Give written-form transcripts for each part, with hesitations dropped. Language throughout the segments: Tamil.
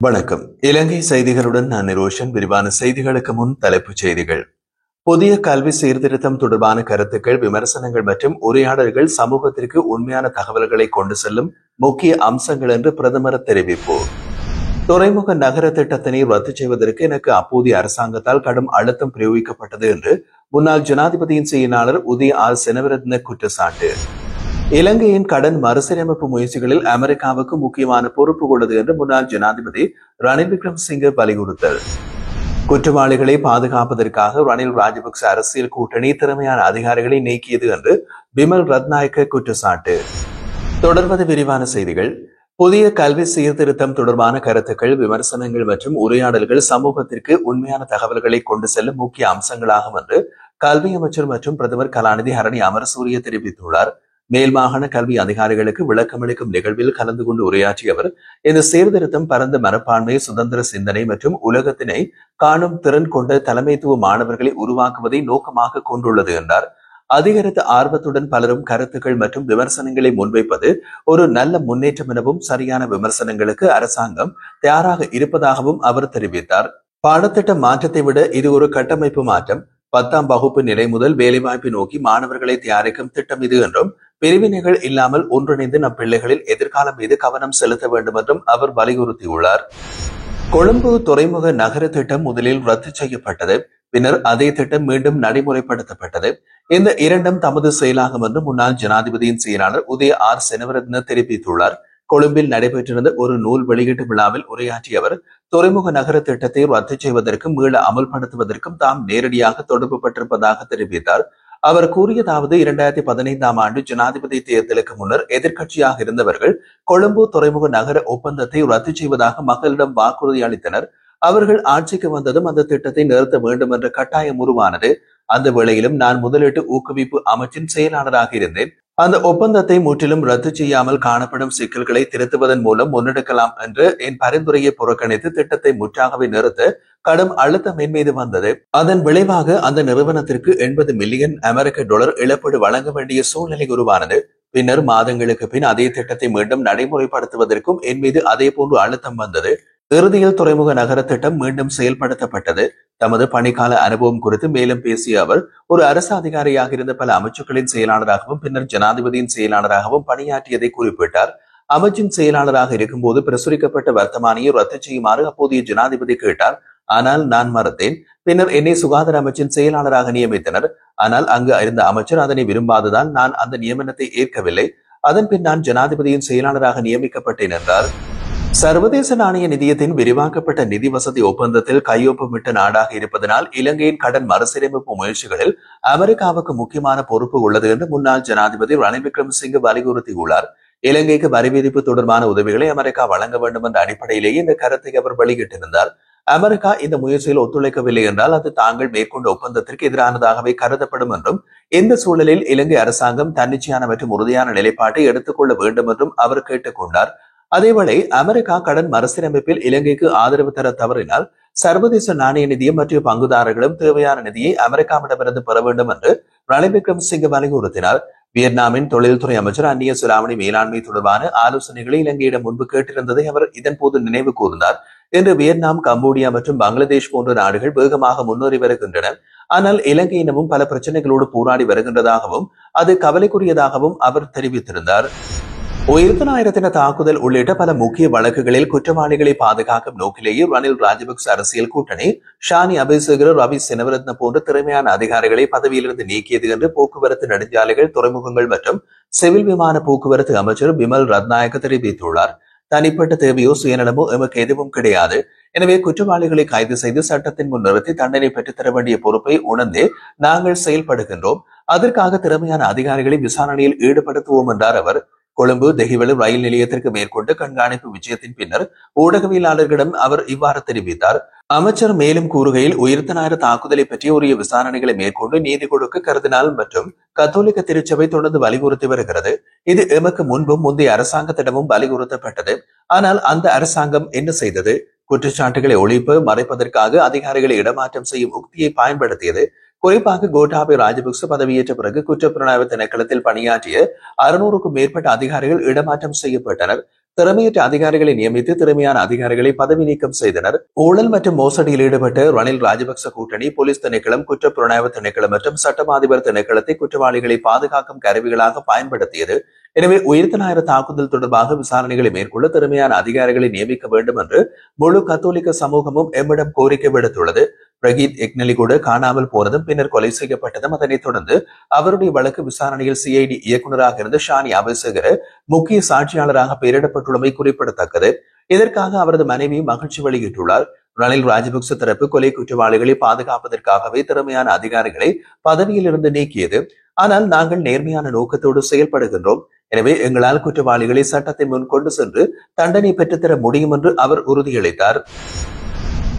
வணக்கம். இலங்கை செய்திகளுடன் நான் நிரோஷன். விரிவான செய்திகளுக்கு முன் தலைப்புச் செய்திகள். புதிய கல்வி சீர்திருத்தம் தொடர்பான கருத்துக்கள், விமர்சனங்கள் மற்றும் உரையாடல்கள் சமூகத்திற்கு உண்மையான தகவல்களை கொண்டு செல்லும் முக்கிய அம்சங்கள் என்று பிரதமர் தெரிவிப்பு. துறைமுக நகர திட்டத்தினை ரத்து செய்வதற்கு எனக்கு அப்போதைய அரசாங்கத்தால் கடும் அழுத்தம் பிரயோகிக்கப்பட்டது என்று முன்னாள் ஜனாதிபதியின் செயலாளர் உதய ஆர் செனவிரத்ன குற்றச்சாட்டு. இலங்கையின் கடன் மறுசீரமைப்பு முயற்சிகளில் அமெரிக்காவுக்கு முக்கியமான பொறுப்பு உள்ளது என்று முன்னாள் ஜனாதிபதி ரணில் விக்ரமசிங்கே வலியுறுத்தல். குற்றவாளிகளை பாதுகாப்பதற்காக ரணில் ராஜபக்ச அரசியல் கூட்டணி திறமையான அதிகாரிகளை நீக்கியது என்று பிமல் ரத்நாயக்க குற்றச்சாட்டு. தொடர்வது விரிவான செய்திகள். புதிய கல்வி சீர்திருத்தம் தொடர்பான கருத்துக்கள், விமர்சனங்கள் மற்றும் உரையாடல்கள் சமூகத்திற்கு உண்மையான தகவல்களை கொண்டு செல்லும் முக்கிய அம்சங்களாகும் என்று கல்வி அமைச்சர் மற்றும் பிரதமர் கலாநிதி ஹரணி அமரசூரிய தெரிவித்துள்ளார். மேல் மாகாண கல்வி அதிகாரிகளுக்கு விளக்கமளிக்கும் நிகழ்வில் கலந்து கொண்டு உரையாற்றிய அவர், இந்த சீர்திருத்தம் பரந்த மனப்பான்மை, சுதந்திர சிந்தனை மற்றும் உலகத்தினை காணும் திறன் கொண்ட தலைமைத்துவ மாணவர்களை உருவாக்குவதை நோக்கமாக கொண்டுள்ளது என்றார். அதிகரித்த ஆர்வத்துடன் பலரும் கருத்துக்கள் மற்றும் விமர்சனங்களை முன்வைப்பது ஒரு நல்ல முன்னேற்றம் எனவும், சரியான விமர்சனங்களுக்கு அரசாங்கம் தயாராக இருப்பதாகவும் அவர் தெரிவித்தார். பாடத்திட்ட மாற்றத்தை விட இது ஒரு கட்டமைப்பு மாற்றம். 10ஆம் வகுப்பு நிலை முதல் வேலைவாய்ப்பை நோக்கி மாணவர்களை தயாரிக்கும் திட்டம் இது என்றும், பிரிவினைகள் இல்லாமல் ஒன்றிணைந்து நம் பிள்ளைகளின் எதிர்காலம் மீது கவனம் செலுத்த வேண்டும் என்றும் அவர் வலியுறுத்தியுள்ளார். கொழும்பு துறைமுக நகர திட்டம் முதலில் ரத்து செய்யப்பட்டது. பின்னர் அதே திட்டம் மீண்டும் நடைமுறைப்படுத்தப்பட்டது. இந்த இரண்டும் தமது செயலாகும் என்று முன்னாள் ஜனாதிபதியின் செயலாளர் உதய ஆர் செனவிரத்ன தெரிவித்துள்ளார். கொழும்பில் நடைபெற்றிருந்த ஒரு நூல் வெளியீட்டு விழாவில் உரையாற்றிய அவர், துறைமுக நகர திட்டத்தை ரத்து செய்வதற்கும் மீள அமல்படுத்துவதற்கும் தாம் நேரடியாக தொடர்பு பட்டிருப்பதாக தெரிவித்தார். அவர் கூறியதாவது, 2015ஆம் ஆண்டு ஜனாதிபதி தேர்தலுக்கு முன்னர் எதிர்க்கட்சியாக இருந்தவர்கள் கொழும்பு துறைமுக நகர ஒப்பந்தத்தை ரத்து செய்வதாக மக்களிடம் வாக்குறுதி அளித்தனர். அவர்கள் ஆட்சிக்கு வந்ததும் அந்த திட்டத்தை நிறுத்த வேண்டும் என்ற கட்டாயம் உருவானது. அந்த வேளையிலும் நான் முதலீட்டு ஊக்குவிப்பு அமைச்சின் செயலாளராக இருந்தேன். அந்த ஒப்பந்தத்தை முற்றிலும் ரத்து செய்யாமல் காணப்படும் சிக்கல்களை திருத்துவதன் மூலம் முன்னெடுக்கலாம் என்று என் பரிந்துரையை புறக்கணித்து திட்டத்தை முற்றாகவே நிறுத்த கடும் அழுத்தம் என் மீது வந்தது. அதன் விளைவாக அந்த நிறுவனத்திற்கு 80 மில்லியன் அமெரிக்க டாலர் இழப்பீடு வழங்க வேண்டிய சூழ்நிலை உருவானது. பின்னர் மாதங்களுக்கு பின் அதே திட்டத்தை மீண்டும் நடைமுறைப்படுத்துவதற்கும் என் மீது அதே போன்று அழுத்தம் வந்தது. இறுதியில் துறைமுக நகர திட்டம் மீண்டும் செயல்படுத்தப்பட்டது. தமது பணிக்கால அனுபவம் குறித்து மேலும் பேசிய அவர், ஒரு அரசு அதிகாரியாக இருந்த பல அமைச்சுக்களின் செயலாளராகவும் பின்னர் ஜனாதிபதியின் செயலாளராகவும் பணியாற்றியதை குறிப்பிட்டார். அமைச்சின் செயலாளராக இருக்கும்போது பிரசுரிக்கப்பட்ட வர்த்தமானியை ரத்து செய்யுமாறு அப்போதைய ஜனாதிபதி கேட்டார். ஆனால் நான் மறுத்தேன். பின்னர் என்னை சுகாதார அமைச்சின் செயலாளராக நியமித்தனர். ஆனால் அங்கு இருந்த அமைச்சர் அதனை விரும்பாததால் நான் அந்த நியமனத்தை ஏற்கவில்லை. அதன் பின் நான் ஜனாதிபதியின் செயலாளராக நியமிக்கப்பட்டேன் என்றார். சர்வதேச நாணய நிதியத்தின் விரிவாக்கப்பட்ட நிதி வசதி ஒப்பந்தத்தில் கையொப்பமிட்ட நாடாக இருப்பதனால் இலங்கையின் கடன் மறுசீரமைப்பு முயற்சிகளில் அமெரிக்காவுக்கு முக்கியமான பொறுப்பு உள்ளது என்று முன்னாள் ஜனாதிபதி ரணில் விக்ரமசிங்கே வலியுறுத்தியுள்ளார். இலங்கைக்கு வரி விதிப்பு தொடர்பான உதவிகளை அமெரிக்கா வழங்க வேண்டும் என்ற அடிப்படையிலேயே இந்த கருத்தை அவர் வெளியிட்டிருந்தார். அமெரிக்கா இந்த முயற்சியில் ஒத்துழைக்கவில்லை என்றால் அது தாங்கள் மேற்கொண்ட ஒப்பந்தத்திற்கு எதிரானதாகவே கருதப்படும் என்றும், இந்த சூழலில் இலங்கை அரசாங்கம் தன்னிச்சையான மற்றும் உறுதியான நிலைப்பாட்டை எடுத்துக்கொள்ள வேண்டும் என்றும் அவர் கேட்டுக் கொண்டார். அதேவேளை அமெரிக்கா கடன் மறுசீரமைப்பில் இலங்கைக்கு ஆதரவு தர தவறினால் சர்வதேச நாணய நிதியம் மற்றும் பங்குதாரர்களும் தேவையான நிதியை அமெரிக்காவிடமிருந்து பெற வேண்டும் என்று ரணில் விக்ரமசிங்கே வலியுறுத்தினார். வியட்நாமின் தொழில்துறை அமைச்சர் அந்நிய செலாவணி மேலாண்மை தொடர்பான ஆலோசனைகளை இலங்கையிடம் முன்பு கேட்டிருந்ததை அவர் இதன்போது நினைவு கூர்ந்தார். இன்று வியட்நாம், கம்போடியா மற்றும் பங்களாதேஷ் போன்ற நாடுகள் வேகமாக முன்னேறி வருகின்றன. ஆனால் இலங்கை இன்னமும் பல பிரச்சனைகளோடு போராடி வருகின்றதாகவும் அது கவலைக்குரியதாகவும் அவர் தெரிவித்திருந்தார். உயிர்த்த தாக்குதல் உள்ளிட்ட பல முக்கிய வழக்குகளில் குற்றவாளிகளை பாதுகாக்கும் நோக்கிலேயே ரணில் ராஜபக்ச அரசியல் கூட்டணி ஷானி அபேசகர், ரவி செனவிரத்ன போன்ற திறமையான அதிகாரிகளை பதவியிலிருந்து நீக்கியது என்று போக்குவரத்து நெடுஞ்சாலைகள், துறைமுகங்கள் மற்றும் சிவில் விமான போக்குவரத்து அமைச்சர் பிமல் ரத்நாயக்க தெரிவித்துள்ளார். தனிப்பட்ட தேவையோ சுயநலமோ எமக்கு எதுவும் கிடையாது. எனவே குற்றவாளிகளை கைது செய்து சட்டத்தின் முன் நிறுத்தி தண்டனை பெற்றுத்தர வேண்டிய பொறுப்பை உணர்ந்தே நாங்கள் செயல்படுகின்றோம். அதற்காக திறமையான அதிகாரிகளை விசாரணையில் ஈடுபடுத்துவோம் என்றார் அவர். கொழும்பு தெஹிவளு ரயில் நிலையத்திற்கு மேற்கொண்ட கண்காணிப்பு விஜயத்தின் பின்னர் ஊடகவியலாளர்களிடம் அவர் இவ்வாறு தெரிவித்தார். அமைச்சர் மேலும் கூறுகையில், உயிர்த்த தாக்குதலை பற்றிய உரிய விசாரணைகளை மேற்கொண்டு நீதி கொடுக்க கர்தினால் மற்றும் கத்தோலிக்க திருச்சபை தொடர்ந்து வலியுறுத்தி வருகிறது. இது எமக்கு முன்பும் முந்தைய அரசாங்கத்திடமும் வலியுறுத்தப்பட்டது. ஆனால் அந்த அரசாங்கம் என்ன செய்தது? குற்றச்சாட்டுகளை ஒழிப்பு மறைப்பதற்காக அதிகாரிகளை இடமாற்றம் செய்யும் உக்தியை பயன்படுத்தியது. குறிப்பாக கோட்டாபய ராஜபக்ச பதவியேற்ற பிறகு குற்றப்புலனாய்வு திணைக்களத்தில் பணியாற்றிய 600க்கும் மேற்பட்ட அதிகாரிகள் இடமாற்றம் செய்யப்பட்டனர். திறமையற்ற அதிகாரிகளை நியமித்து திறமையான அதிகாரிகளை பதவி நீக்கம் செய்தனர். ஊழல் மற்றும் மோசடியில் ஈடுபட்ட ரணில் ராஜபக்ச கூட்டணி போலீஸ் திணைக்களம், குற்றப்புலனாய்வு திணைக்களம் மற்றும் சட்டமா அதிபர் திணைக்களத்தை குற்றவாளிகளை பாதுகாக்கும் கருவிகளாக பயன்படுத்தியது. எனவே உயிர்த்த ஞாயிறு தாக்குதல் தொடர்பாக விசாரணைகளை மேற்கொள்ள திறமையான அதிகாரிகளை நியமிக்க வேண்டும் என்று முழு கத்தோலிக்க சமூகமும் எம்மிடம் கோரிக்கை விடுத்துள்ளது. பிரகீத் எக்னலி கூட காணாமல் போனதும் பின்னர் கொலை செய்யப்பட்டதும் அதனைத் தொடர்ந்து அவருடைய வழக்கு விசாரணையில் சிஐடி இயக்குநராக இருந்த ஷானி அபிசேகர முக்கிய சாட்சியாளராக பெயரிடப்பட்டுள்ளமை குறிப்பிடத்தக்கது. இதற்காக அவரது மனைவி மகிழ்ச்சி வெளியிட்டுள்ளார். ரணில் ராஜபக்ச தரப்பு கொலை குற்றவாளிகளை பாதுகாப்பதற்காகவே திறமையான அதிகாரிகளை பதவியில் இருந்து நீக்கியது. ஆனால் நாங்கள் நேர்மையான நோக்கத்தோடு செயல்படுகின்றோம். எனவே எங்களால் குற்றவாளிகளை சட்டத்தை முன் கொண்டு சென்று தண்டனை பெற்றுத்தர முடியும் என்று அவர் உறுதியளித்தார்.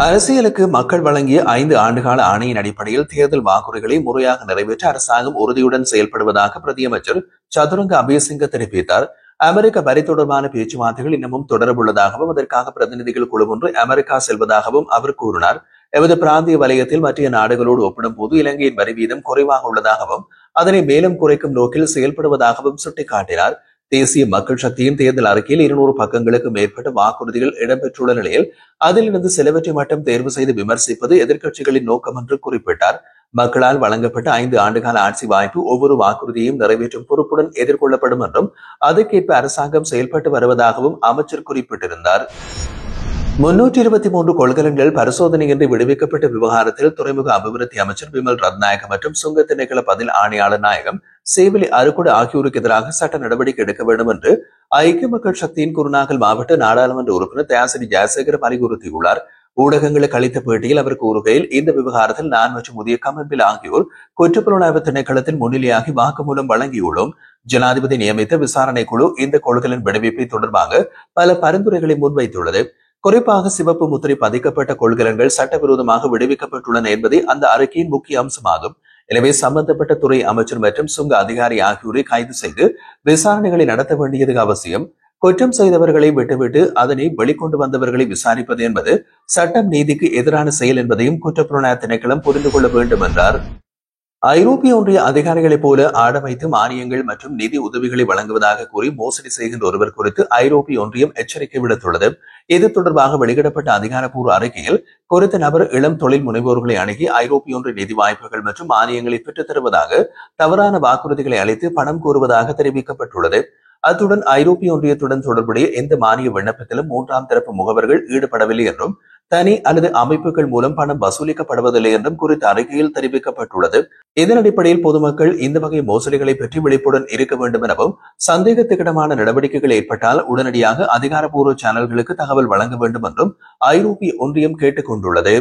அரசியலுக்கு மக்கள் வழங்கிய 5 ஆண்டுகால ஆணையின் அடிப்படையில் தேர்தல் வாக்குறுதிகளை முறையாக நிறைவேற்ற அரசாங்கம் உறுதியுடன் செயல்படுவதாக பிரதியமைச்சர் சதுரங்க அபேசிங்க தெரிவித்தார். அமெரிக்க வரி தொடர்பான பேச்சுவார்த்தைகள் இன்னமும் தொடரவுள்ளதாகவும் அதற்காக பிரதிநிதிகள் குழு ஒன்று அமெரிக்கா செல்வதாகவும் அவர் கூறினார். எமது பிராந்திய வலயத்தில் மற்ற நாடுகளோடு ஒப்பிடும் போது இலங்கையின் வரி வீதம் குறைவாக உள்ளதாகவும் அதனை மேலும் குறைக்கும் நோக்கில் செயல்படுவதாகவும் சுட்டிக்காட்டினார். தேசிய மக்கள் சக்தியின் தேர்தல் அறிக்கையில் 200 பக்கங்களுக்கு மேற்பட்ட வாக்குறுதிகள் இடம்பெற்றுள்ள நிலையில் அதிலிருந்து சிலவற்றை மட்டும் தேர்வு செய்து விமர்சிப்பது எதிர்க்கட்சிகளின் நோக்கம் என்று குறிப்பிட்டார். மக்களால் வழங்கப்பட்ட 5 ஆண்டுகால ஆட்சி வாய்ப்பு ஒவ்வொரு வாக்குறுதியையும் நிறைவேற்றும் பொறுப்புடன் எதிர்கொள்ளப்படும் என்றும் அதற்கேற்ப அரசாங்கம் செயல்பட்டு வருவதாகவும் அமைச்சர் குறிப்பிட்டிருந்தார். 323 கொள்கலன்கள் பரிசோதனையின்றி விடுவிக்கப்பட்ட விவகாரத்தில் துறைமுக அபிவிருத்தி அமைச்சர் விமல் ரத்நாயக மற்றும் சுங்க திணைக்கள பதில் ஆணையாளர் நாயகம் சேவலி அருக்குடு ஆகியோருக்கு எதிராக சட்ட நடவடிக்கை எடுக்க வேண்டும் என்று ஐக்கிய மக்கள் சக்தியின் குருநாகல் மாவட்ட நாடாளுமன்ற உறுப்பினர் தயாசிரி ஜெயசேகர் வலியுறுத்தியுள்ளார். ஊடகங்களுக்கு அளித்த பேட்டியில் அவர் கூறுகையில், இந்த விவகாரத்தில் நான் மற்றும் உதய கமன்பில் ஆகியோர் குற்றப்புலனாய்வு திணைக்களத்தில் முன்னிலையாகி வாக்குமூலம் வழங்கியுள்ளோம். ஜனாதிபதி நியமித்த விசாரணை குழு இந்த கொள்கலன் விடுவிப்பை தொடர்பாக பல பரிந்துரைகளை முன்வைத்துள்ளது. குறிப்பாக சிவப்பு முத்திரை பதிக்கப்பட்ட கொள்கலன்கள் சட்டவிரோதமாக விடுவிக்கப்பட்டுள்ளன என்பதே அந்த அறிக்கையின் முக்கிய அம்சமாகும். எனவே சம்பந்தப்பட்ட துறை அமைச்சர் மற்றும் சுங்க அதிகாரி ஆகியோரை கைது செய்து விசாரணைகளை நடத்த வேண்டியது அவசியம். குற்றம் செய்தவர்களை விட்டுவிட்டு அதனை வெளிக்கொண்டு வந்தவர்களை விசாரிப்பது என்பது சட்டம் நீதிக்கு எதிரான செயல் என்பதையும் குற்றப்புலனாய்வு திணைக்களம் புரிந்து கொள்ள வேண்டும் என்றார். ஐரோப்பிய ஒன்றிய அதிகாரிகளைப் போல ஆட வைத்து மானியங்கள் மற்றும் நிதி உதவிகளை வழங்குவதாக கூறி மோசடி செய்கின்ற ஒருவர் குறித்து ஐரோப்பிய ஒன்றியம் எச்சரிக்கை விடுத்துள்ளது. இது தொடர்பாக வெளியிடப்பட்ட அதிகாரப்பூர்வ அறிக்கையில் குறித்த நபர் இளம் தொழில் முனைவோர்களை அணுகி ஐரோப்பிய ஒன்றிய நிதி வாய்ப்புகள் மற்றும் மானியங்களை பெற்றுத் தருவதாக தவறான வாக்குறுதிகளை அளித்து பணம் கோருவதாக தெரிவிக்கப்பட்டுள்ளது. அத்துடன் ஐரோப்பிய ஒன்றியத்துடன் தொடர்புடைய எந்த மானிய விண்ணப்பத்திலும் 3ஆம் தரப்பு முகவர்கள் ஈடுபடவில்லை என்றும் தனி அல்லது அமைப்புகள் மூலம் பணம் வசூலிக்கப்படுவதில்லை என்றும் குறித்த அறிக்கையில் தெரிவிக்கப்பட்டுள்ளது. இதன் அடிப்படையில் பொதுமக்கள் இந்த வகை மோசடிகளை பற்றி விழிப்புடன் இருக்க வேண்டும் எனவும் சந்தேகத்துக்கிடமான நடவடிக்கைகள் ஏற்பட்டால் உடனடியாக அதிகாரப்பூர்வ சேனல்களுக்கு தகவல் வழங்க வேண்டும் என்றும் ஐரோப்பிய ஒன்றியம் கேட்டுக் கொண்டுள்ளது.